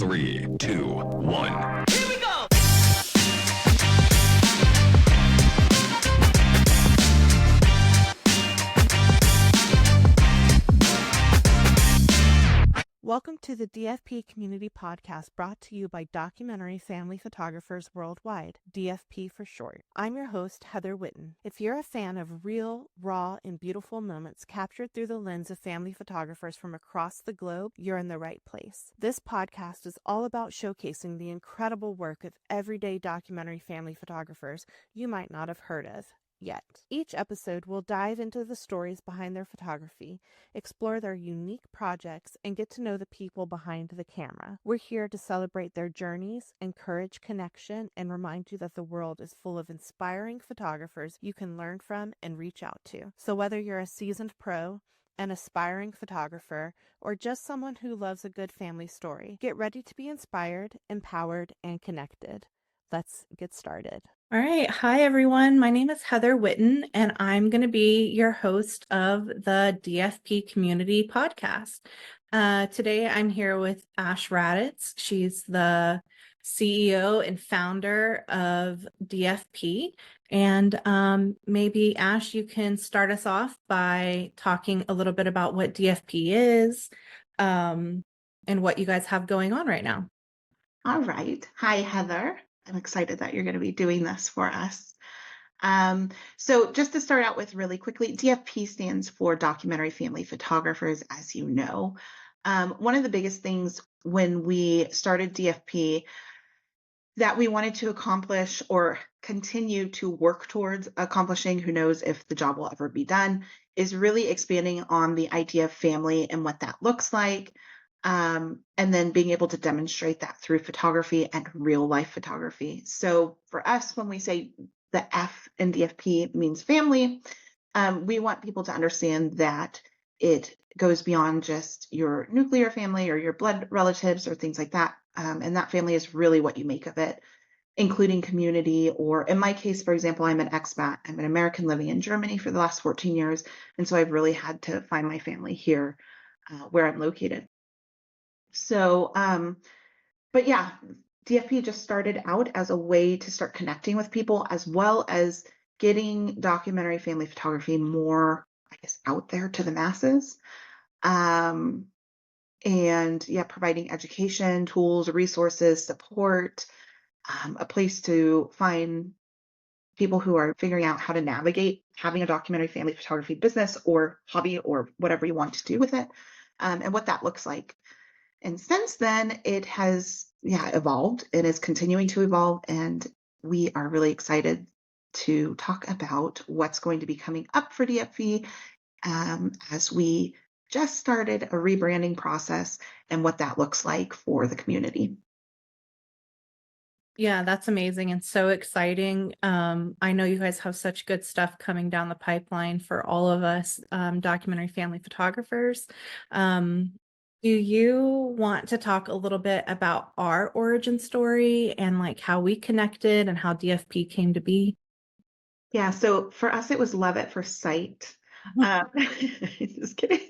3, 2, 1. Here we go! Welcome to the DFP Community Podcast, brought to you by Documentary Family Photographers Worldwide, DFP for short. I'm your host, Heather Whitten. If you're a fan of real, raw, and beautiful moments captured through the lens of family photographers from across the globe, you're in the right place. This podcast is all about showcasing the incredible work of everyday documentary family photographers you might not have heard of yet. Each episode will dive into the stories behind their photography, explore their unique projects, and get to know the people behind the camera. We're here to celebrate their journeys, encourage connection, and remind you that the world is full of inspiring photographers you can learn from and reach out to. So whether you're a seasoned pro, an aspiring photographer, or just someone who loves a good family story, get ready to be inspired, empowered, and connected. Let's get started. All right. Hi, everyone. My name is Heather Whitten, and I'm going to be your host of the DFP Community Podcast. Today, I'm here with Ash Raddatz. She's the CEO and founder of DFP. And maybe, Ash, you can start us off by talking a little bit about what DFP is and what you guys have going on right now. All right. Hi, Heather. I'm excited that you're going to be doing this for us. So just to start out with really quickly, DFP stands for Documentary Family Photographers, as you know. One of the biggest things when we started DFP that we wanted to accomplish or continue to work towards accomplishing, who knows if the job will ever be done, is really expanding on the idea of family and what that looks like. And then being able to demonstrate that through photography and real life photography. So for us, when we say the F in DFP means family, we want people to understand that it goes beyond just your nuclear family or your blood relatives or things like that. And that family is really what you make of it, including community, or in my case, for example, I'm an expat. I'm an American living in Germany for the last 14 years. And so I've really had to find my family here where I'm located. So, but yeah, DFP just started out as a way to start connecting with people, as well as getting documentary family photography more, I guess, out there to the masses. And yeah, providing education, tools, resources, support, a place to find people who are figuring out how to navigate having a documentary family photography business or hobby or whatever you want to do with it, and what that looks like. And since then, it has, evolved and is continuing to evolve. And we are really excited to talk about what's going to be coming up for DFP as we just started a rebranding process and what that looks like for the community. Yeah, that's amazing and so exciting. I know you guys have such good stuff coming down the pipeline for all of us documentary family photographers. Do you want to talk a little bit about our origin story and like how we connected and how DFP came to be? Yeah, so for us, it was love at first sight. Just kidding.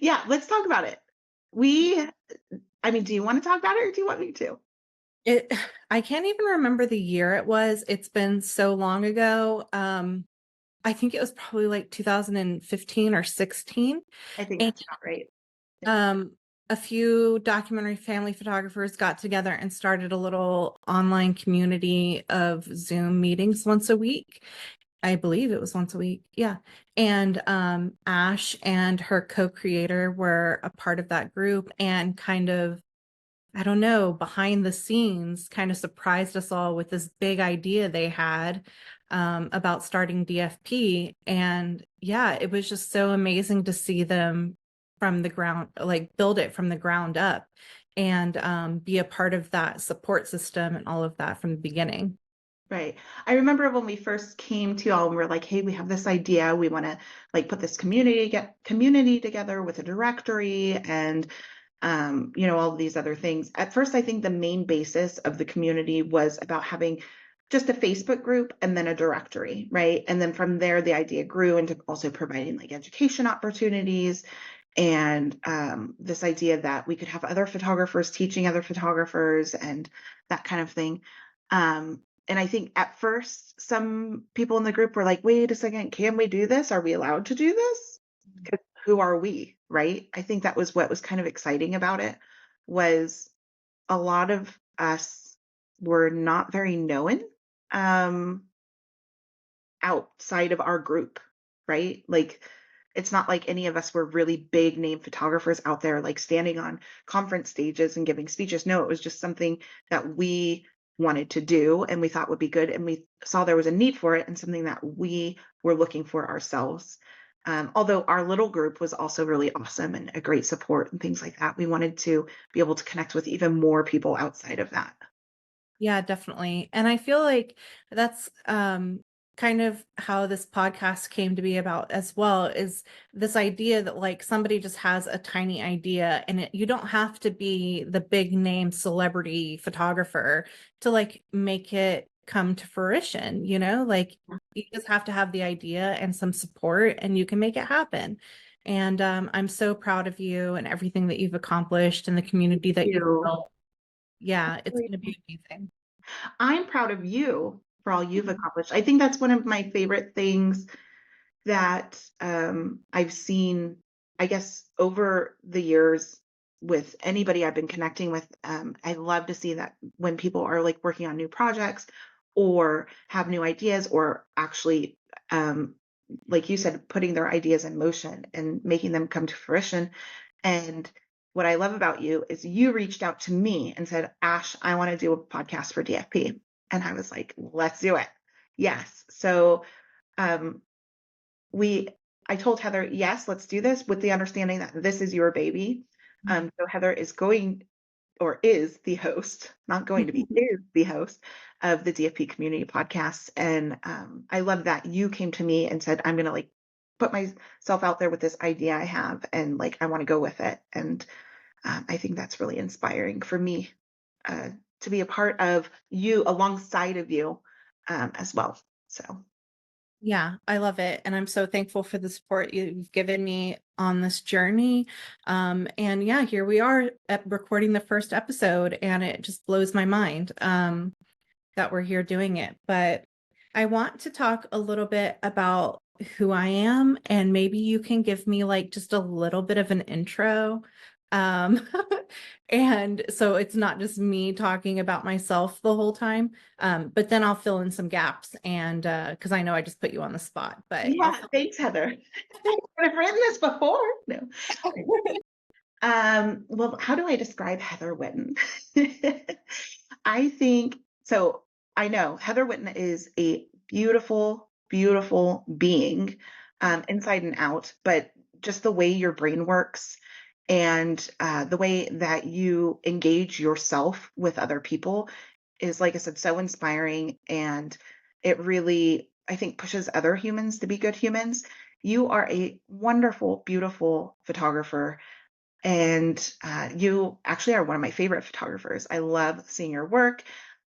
Yeah, let's talk about it. Do you want to talk about it or do you want me to? I can't even remember the year it was. It's been so long ago. I think it was probably like 2015 or 16. I think that's about right. A few documentary family photographers got together and started a little online community of Zoom meetings once a week. I believe it was once a week. Yeah. And Ash and her co-creator were a part of that group and kind of, I don't know, behind the scenes kind of surprised us all with this big idea they had about starting DFP. And yeah, it was just so amazing to see them from the ground, like build it from the ground up and be a part of that support system and all of that from the beginning. Right. I remember when we first came to y'all and we're like, hey, we have this idea. We want to like put this community together with a directory and all of these other things. At first, I think the main basis of the community was about having just a Facebook group and then a directory, right? And then from there, the idea grew into also providing like education opportunities and this idea that we could have other photographers teaching other photographers and that kind of thing. And I think at first, some people in the group were like, wait a second, can we do this? Are we allowed to do this? 'Cause who are we, right? I think that was what was kind of exciting about it, was a lot of us were not very known um, outside of our group, right? Like, it's not like any of us were really big name photographers out there, like standing on conference stages and giving speeches. No, it was just something that we wanted to do and we thought would be good. And we saw there was a need for it and something that we were looking for ourselves. Although our little group was also really awesome and a great support and things like that, we wanted to be able to connect with even more people outside of that. Yeah, definitely. And I feel like that's kind of how this podcast came to be about as well, is this idea that like somebody just has a tiny idea and you don't have to be the big name celebrity photographer to like make it come to fruition, like you just have to have the idea and some support and you can make it happen. And I'm so proud of you and everything that you've accomplished and the community that you've You. built. Yeah, it's going to be amazing. I'm proud of you for all you've accomplished. I think that's one of my favorite things that I've seen, I guess, over the years with anybody I've been connecting with. I love to see that when people are like working on new projects or have new ideas or actually, like you said, putting their ideas in motion and making them come to fruition. And what I love about you is you reached out to me and said, Ash, I want to do a podcast for DFP. And I was like, let's do it. Yes. So um, I told Heather, yes, let's do this with the understanding that this is your baby. So Heather is the host, not going to be, is the host of the DFP Community Podcast. And I love that you came to me and said, I'm going to like put myself out there with this idea I have and like I want to go with it. And I think that's really inspiring for me to be a part of you alongside of you as well. So. Yeah, I love it. And I'm so thankful for the support you've given me on this journey. And yeah, here we are at recording the first episode, and it just blows my mind that we're here doing it. But I want to talk a little bit about who I am, and maybe you can give me like just a little bit of an intro. Um, and so it's not just me talking about myself the whole time. But then I'll fill in some gaps and because I know I just put you on the spot, but Yeah, thanks, Heather. I've written this before. No. Well, how do I describe Heather Whitten? I think so. I know Heather Whitten is a beautiful, beautiful being, inside and out, but just the way your brain works and the way that you engage yourself with other people is, like I said, so inspiring. And it really, I think, pushes other humans to be good humans. You are a wonderful, beautiful photographer. And you actually are one of my favorite photographers. I love seeing your work.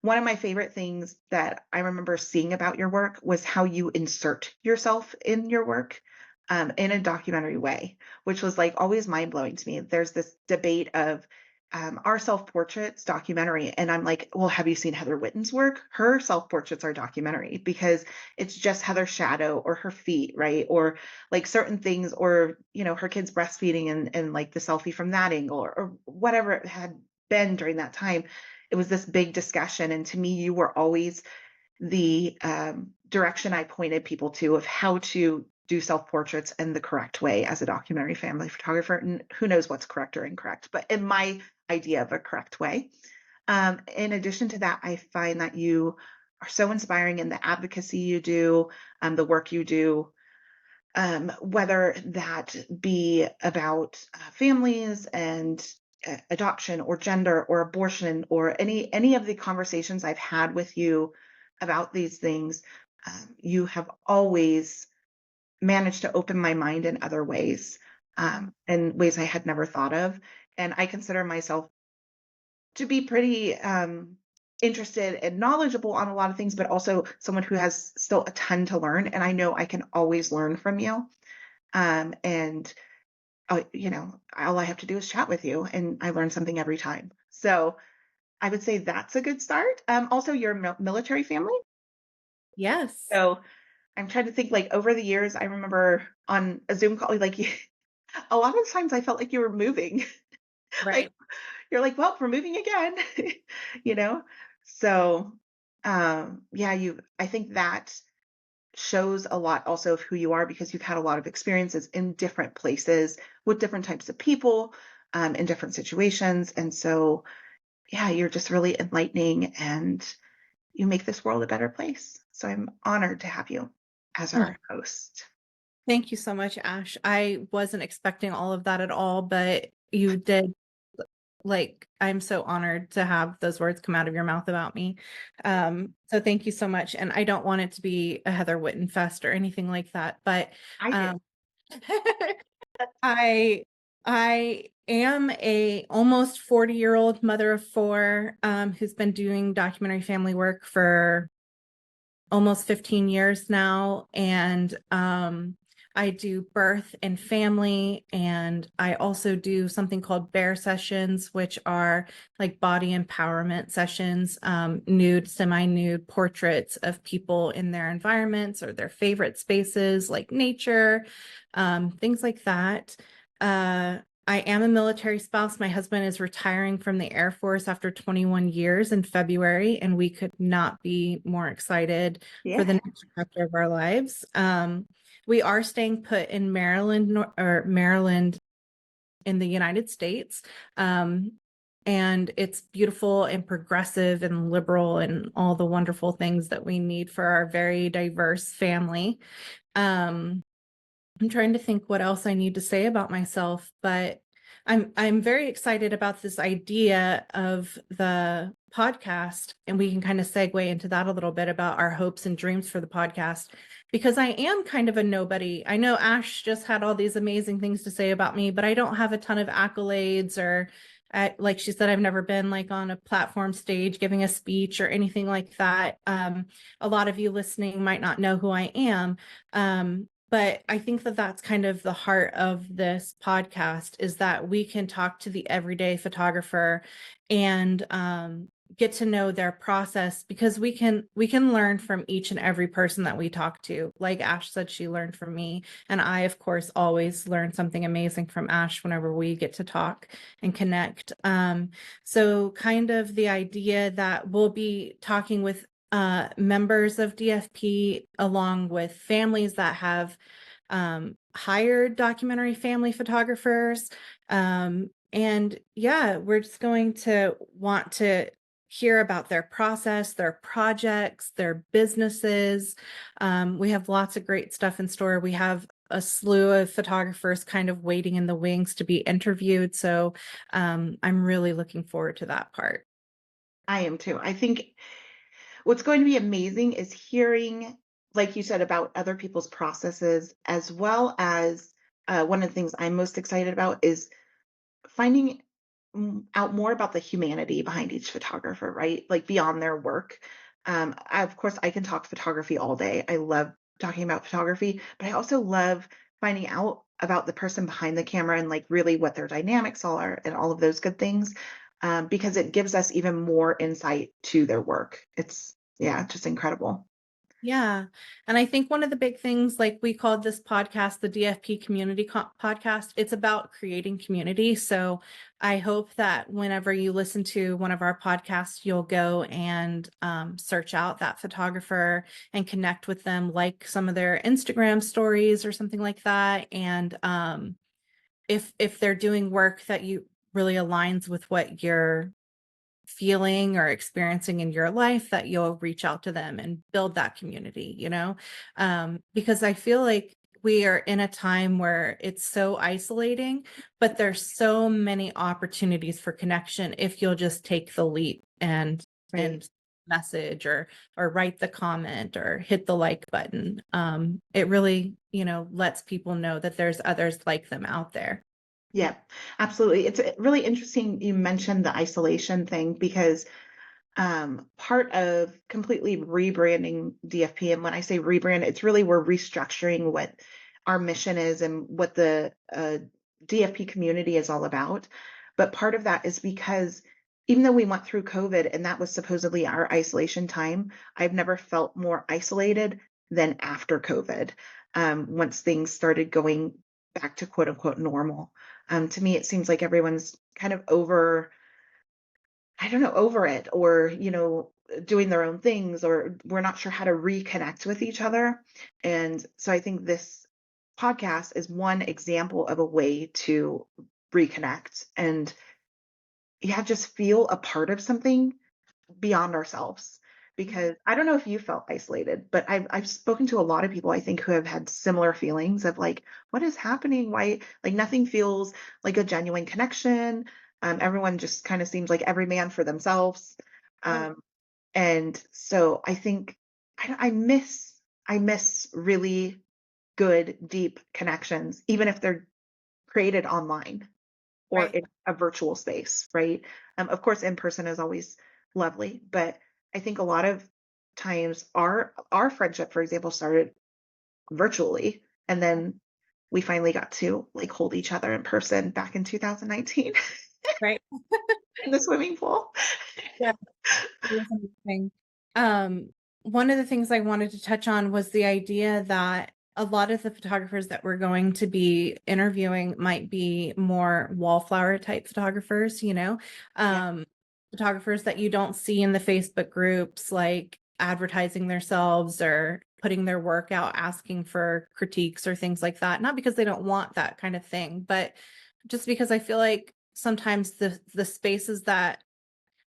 One of my favorite things that I remember seeing about your work was how you insert yourself in your work in a documentary way, which was like always mind blowing to me. There's this debate of our self portraits documentary. And I'm like, well, have you seen Heather Whitten's work? Her self portraits are documentary because it's just Heather's shadow or her feet, right? Or like certain things, or, her kids breastfeeding and like the selfie from that angle or whatever it had been during that time. It was this big discussion. And to me, you were always the direction I pointed people to of how to do self-portraits in the correct way as a documentary family photographer. And who knows what's correct or incorrect, but in my idea of a correct way. In addition to that, I find that you are so inspiring in the advocacy you do, the work you do, whether that be about families and adoption or gender or abortion or any of the conversations I've had with you about these things. You have always managed to open my mind in other ways, in ways I had never thought of. And I consider myself to be pretty interested and knowledgeable on a lot of things, but also someone who has still a ton to learn. And I know I can always learn from you. And all I have to do is chat with you and I learn something every time. So I would say that's a good start. Also, you're a military family. Yes. So I'm trying to think, like, over the years, I remember on a Zoom call, like, a lot of times I felt like you were moving. Like, Right. you're like, well, we're moving again, you know? So, yeah, I think that shows a lot also of who you are because you've had a lot of experiences in different places with different types of people, in different situations. And so, yeah, you're just really enlightening and you make this world a better place. So I'm honored to have you as Oh, our host. thank you so much, Ash. I wasn't expecting all of that at all, but you did. Like, I'm so honored to have those words come out of your mouth about me. So thank you so much. And I don't want it to be a Heather Whitten fest or anything like that, but I do. um, I I am a almost 40-year-old mother of four, who's been doing documentary family work for almost 15 years now. And I do birth and family. And I also do something called bear sessions, which are like body empowerment sessions, nude, semi-nude portraits of people in their environments or their favorite spaces like nature, things like that. I am a military spouse. My husband is retiring from the Air Force after 21 years in February, and we could not be more excited for the Yeah. next chapter of our lives. We are staying put in Maryland in the United States. And it's beautiful and progressive and liberal and all the wonderful things that we need for our very diverse family. Um, I'm trying to think what else I need to say about myself, but I'm very excited about this idea of the podcast, and we can kind of segue into that a little bit about our hopes and dreams for the podcast, because I am kind of a nobody. I know Ash just had all these amazing things to say about me, but I don't have a ton of accolades or like she said, I've never been like on a platform stage giving a speech or anything like that. A lot of you listening might not know who I am. But I think that that's kind of the heart of this podcast, is that we can talk to the everyday photographer and get to know their process, because we can learn from each and every person that we talk to. Like Ash said, she learned from me, and I, of course, always learn something amazing from Ash whenever we get to talk and connect. So kind of the idea that we'll be talking with members of DFP, along with families that have hired documentary family photographers. And yeah, we're just going to want to hear about their process, their projects, their businesses. We have lots of great stuff in store. We have a slew of photographers kind of waiting in the wings to be interviewed. So I'm really looking forward to that part. I am too. I think what's going to be amazing is hearing, like you said, about other people's processes, as well as one of the things I'm most excited about is finding out more about the humanity behind each photographer, right? Like beyond their work. Of course, I can talk photography all day. I love talking about photography, but I also love finding out about the person behind the camera and like really what their dynamics are and all of those good things, because it gives us even more insight to their work. It's, yeah, just incredible. Yeah. And I think one of the big things, like we called this podcast, the DFP Community Podcast, it's about creating community. So I hope that whenever you listen to one of our podcasts, you'll go and search out that photographer and connect with them, like some of their Instagram stories or something like that. And if they're doing work that you really aligns with what you're feeling or experiencing in your life, that you'll reach out to them and build that community, because I feel like we are in a time where it's so isolating, but there's so many opportunities for connection if you'll just take the leap and Right. message or write the comment or hit the like button. It really, lets people know that there's others like them out there. Yeah, absolutely. It's really interesting you mentioned the isolation thing because part of completely rebranding DFP, and when I say rebrand, it's really we're restructuring what our mission is and what the DFP community is all about. But part of that is because even though we went through COVID and that was supposedly our isolation time, I've never felt more isolated than after COVID. Once things started going back to quote unquote normal. To me, it seems like everyone's kind of over, I don't know, over it, or, doing their own things, or we're not sure how to reconnect with each other. And so I think this podcast is one example of a way to reconnect and, yeah, just feel a part of something beyond ourselves. Because I don't know if you felt isolated, but I've spoken to a lot of people, I think, who have had similar feelings of like, what is happening? Why, like, nothing feels like a genuine connection. Everyone just kind of seems like every man for themselves. Right. And so I think I miss really good, deep connections, even if they're created online or Right. in a virtual space, right? Of course, in person is always lovely, but I think a lot of times our friendship, for example, started virtually, and then we finally got to like hold each other in person back in 2019 Right. in the swimming pool. Yeah. It was amazing. Um, One of the things I wanted to touch on was the idea that a lot of the photographers that we're going to be interviewing might be more wallflower type photographers, Yeah, photographers that you don't see in the Facebook groups, like advertising themselves or putting their work out, asking for critiques or things like that. Not because they don't want that kind of thing, but just because I feel like sometimes the spaces that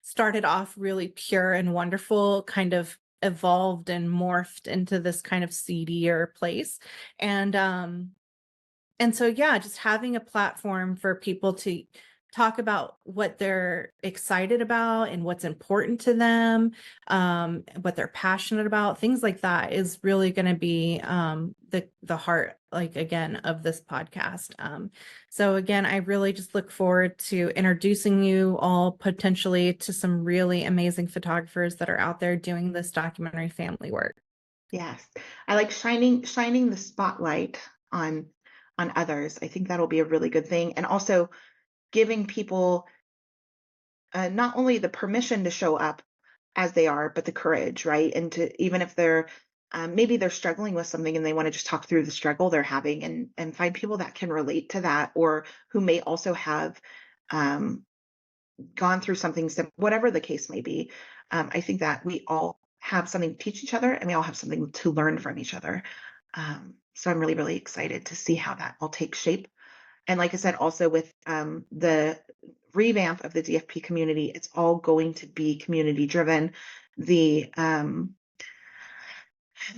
started off really pure and wonderful kind of evolved and morphed into this kind of seedier place. And so, yeah, just having a platform for people to talk about what they're excited about and what's important to them, what they're passionate about, things like that is really going to be the heart, like, again, of this podcast. So again, I really just look forward to introducing you all potentially to some really amazing photographers that are out there doing this documentary family work. yes. I like shining the spotlight on others. I think that'll be a really good thing. And also giving people not only the permission to show up as they are, but the courage, right? And to, even if they're maybe they're struggling with something and they want to just talk through the struggle they're having, and find people that can relate to that, or who may also have um, gone through something whatever the case may be. I think that we all have something to teach each other, and we all have something to learn from each other. So I'm really, really excited to see how that all takes shape. And like I said, also with the revamp of the DFP community, it's all going to be community driven. The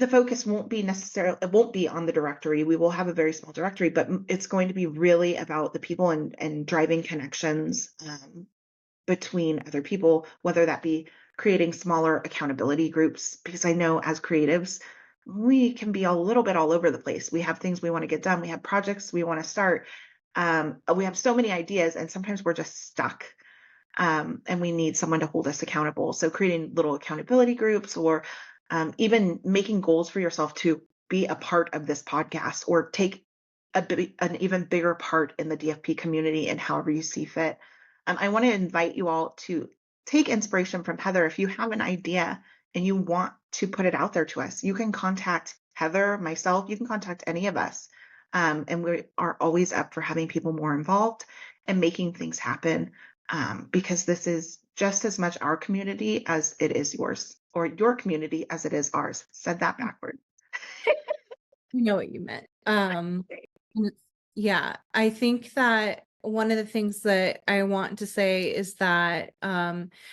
focus won't be necessarily, it won't be on the directory. We will have a very small directory, but it's going to be really about the people, and driving connections between other people, whether that be creating smaller accountability groups, because I know as creatives, we can be a little bit all over the place. We have things we want to get done. We have projects we want to start. We have so many ideas, and sometimes we're just stuck. And we need someone to hold us accountable. So creating little accountability groups, or even making goals for yourself to be a part of this podcast, or take an even bigger part in the DFP community, and however you see fit. I want to invite you all to take inspiration from Heather. If you have an idea and you want to put it out there to us, you can contact Heather, myself, you can contact any of us. And we are always up for having people more involved and making things happen, because this is just as much our community as it is yours, or your community as it is ours. Said that backward. You know what you meant. And yeah, I think that one of the things that I want to say is that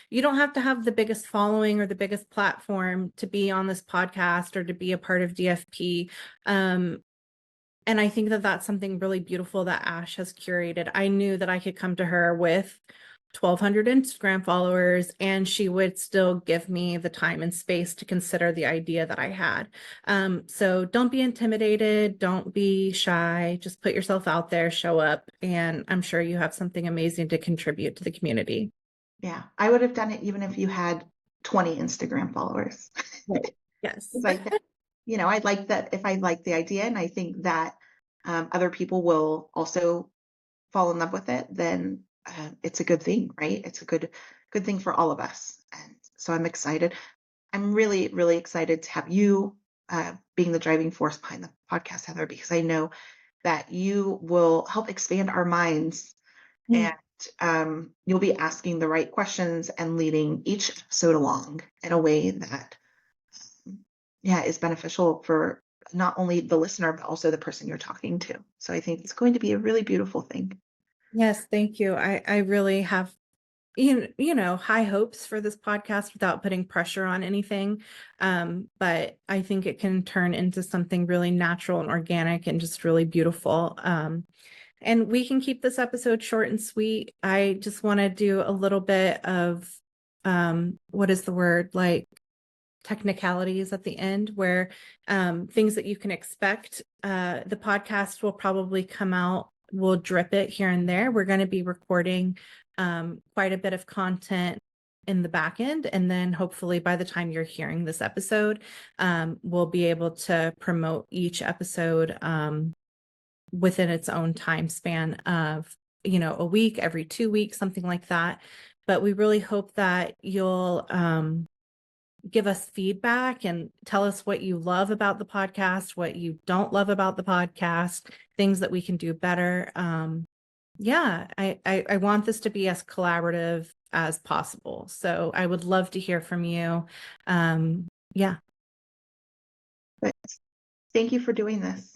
you don't have to have the biggest following or the biggest platform to be on this podcast or to be a part of DFP. And I think that that's something really beautiful that Ash has curated. I knew that I could come to her with 1,200 Instagram followers, and she would still give me the time and space to consider the idea that I had. So don't be intimidated. Don't be shy. Just put yourself out there, show up, and I'm sure you have something amazing to contribute to the community. Yeah, I would have done it even if you had 20 Instagram followers. Right. Yes. It's like, I like that if I like the idea, and I think that other people will also fall in love with it, then it's a good thing, right? It's a good thing for all of us. And so I'm excited. I'm really, really excited to have you being the driving force behind the podcast, Heather, because I know that you will help expand our minds, Mm. and you'll be asking the right questions and leading each episode along in a way that, yeah, is beneficial for not only the listener, but also the person you're talking to. So I think it's going to be a really beautiful thing. Yes, thank you. I really have high hopes for this podcast without putting pressure on anything. But I think it can turn into something really natural and organic and just really beautiful. And we can keep this episode short and sweet. I just want to do a little bit of what is the word, like technicalities at the end, where things that you can expect. The podcast will probably come out, we'll drip it here and there. We're going to be recording quite a bit of content in the back end. And then hopefully by the time you're hearing this episode, we'll be able to promote each episode within its own time span of, a week, every 2 weeks, something like that. But we really hope that you'll give us feedback and tell us what you love about the podcast, what you don't love about the podcast, things that we can do better. Yeah, I want this to be as collaborative as possible. So I would love to hear from you. Yeah. But thank you for doing this.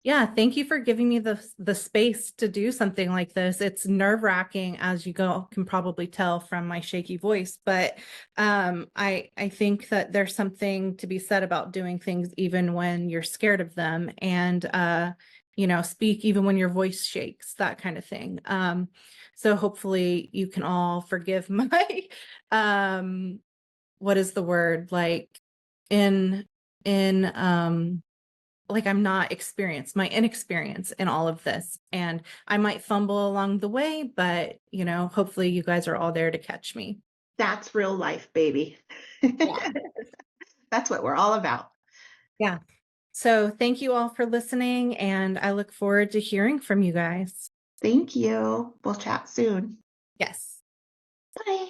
Yeah, thank you for giving me the space to do something like this. It's nerve-wracking, as you can probably tell from my shaky voice, but I think that there's something to be said about doing things even when you're scared of them, and speak even when your voice shakes, that kind of thing. So hopefully you can all forgive my what is the word, like in like I'm not experienced, my inexperience in all of this. And I might fumble along the way, but hopefully you guys are all there to catch me. That's real life, baby. Yeah. That's what we're all about. Yeah. So thank you all for listening, and I look forward to hearing from you guys. Thank you. We'll chat soon. Yes. Bye.